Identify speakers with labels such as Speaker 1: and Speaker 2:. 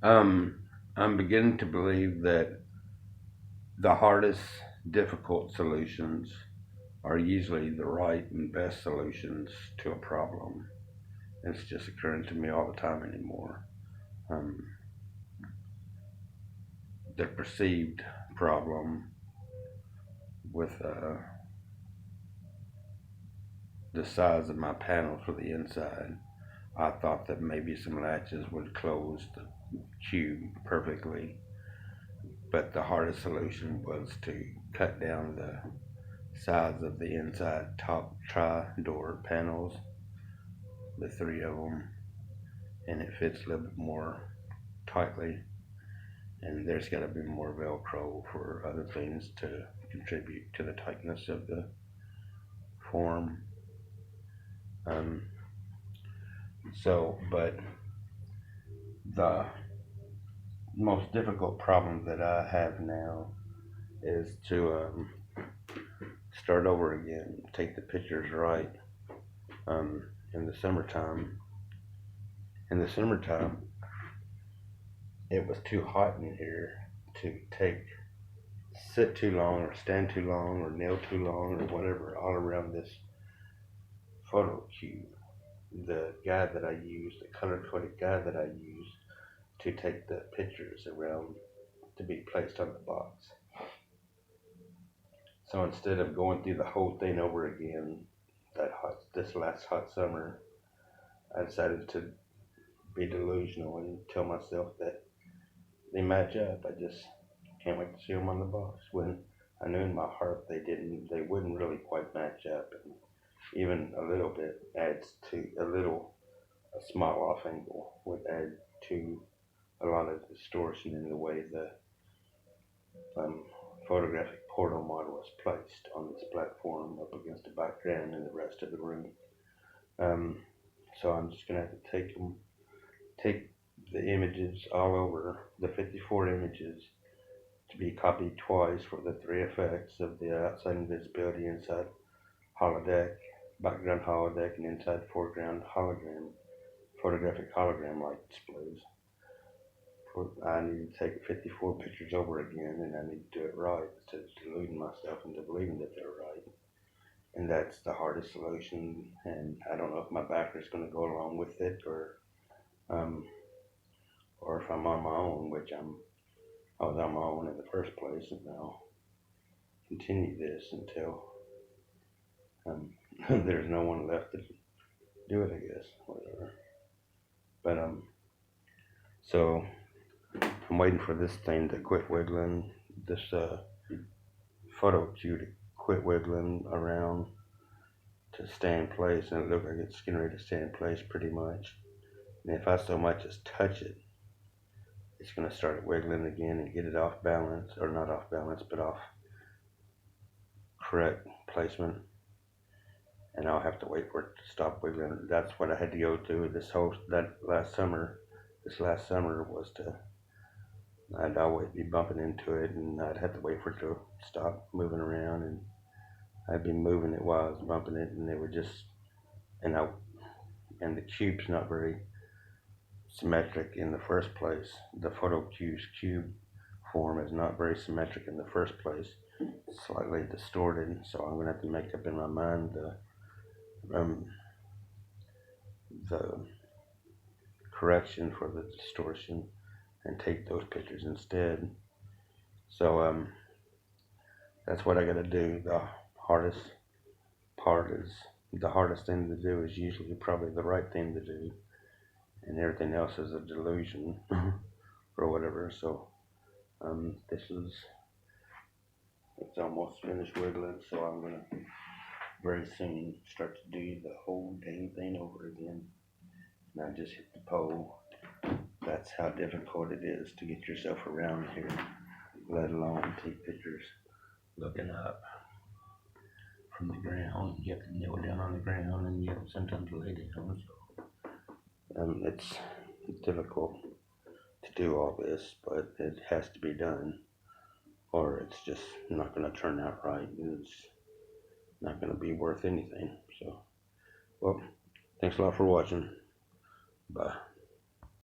Speaker 1: I'm beginning to believe that the hardest, difficult solutions are usually the right and best solutions to a problem. It's just occurring to me all the time anymore. Um, the perceived problem with the size of my panel for the inside, I thought that maybe some latches would close the cube perfectly, but the hardest solution was to cut down the size of the inside top tri-door panels, the three of them, and it fits a little bit more tightly. And there's got to be more Velcro for other things to contribute to the tightness of the form. Um, but the most difficult problem that I have now is to start over again, take the pictures right. Um, in the summertime, in the summertime, it was too hot in here to sit too long or stand too long or nail too long or whatever all around this photo cube. The guy that I used, the color coded guy that I used to take the pictures around to be placed on the box. So instead of going through the whole thing over again, this last hot summer, I decided to be delusional and tell myself that they match up. I just can't wait to see them on the box. When I knew in my heart they wouldn't really quite match up, and even a little bit adds to a small off angle would add to a lot of distortion in the way the um, photographic portal model was placed on this platform up against the background and the rest of the room. Um, so I'm just gonna have to take the images all over, the 54 images, to be copied twice for the three effects of the outside invisibility, inside holodeck, background holodeck, and inside foreground hologram, photographic hologram light displays. I need to take 54 pictures over again, and I need to do it right instead of deluding myself into believing that they're right. And that's the hardest solution. And I don't know if my backer is going to go along with it, um, or if I'm on my own, I was on my own in the first place, and I'll continue this until um, there's no one left to do it. I guess whatever. But so I'm waiting for this thing to quit wiggling. This photo cue to quit wiggling around to stay in place, and it looks like it's getting ready to stay in place pretty much. And if I so much as touch it, it's going to start wiggling again and get it off balance, or not off balance, but off correct placement. And I'll have to wait for it to stop wiggling. That's what I had to go through that last summer. This last summer was I'd always be bumping into it, and I'd have to wait for it to stop moving around, and I'd be moving it while I was bumping it, and it would just, and I, and the cube's not very symmetric in the first place. The photo cube's cube form is not very symmetric in the first place. It's slightly distorted, so I'm gonna have to make up in my mind um, the correction for the distortion and take those pictures instead. So that's what I gotta do. Hardest the hardest thing to do is usually probably the right thing to do, and everything else is a delusion or whatever. So it's almost finished wiggling, so I'm gonna very soon start to do the whole dang thing over again. And I just hit the pole. That's how difficult it is to get yourself around here, let alone take pictures looking up from the ground. You have to kneel down on the ground, and you have to sometimes lay down. So it's difficult to do all this, but it has to be done, or it's just not going to turn out right, and it's not going to be worth anything. So, well, thanks a lot for watching. Bye.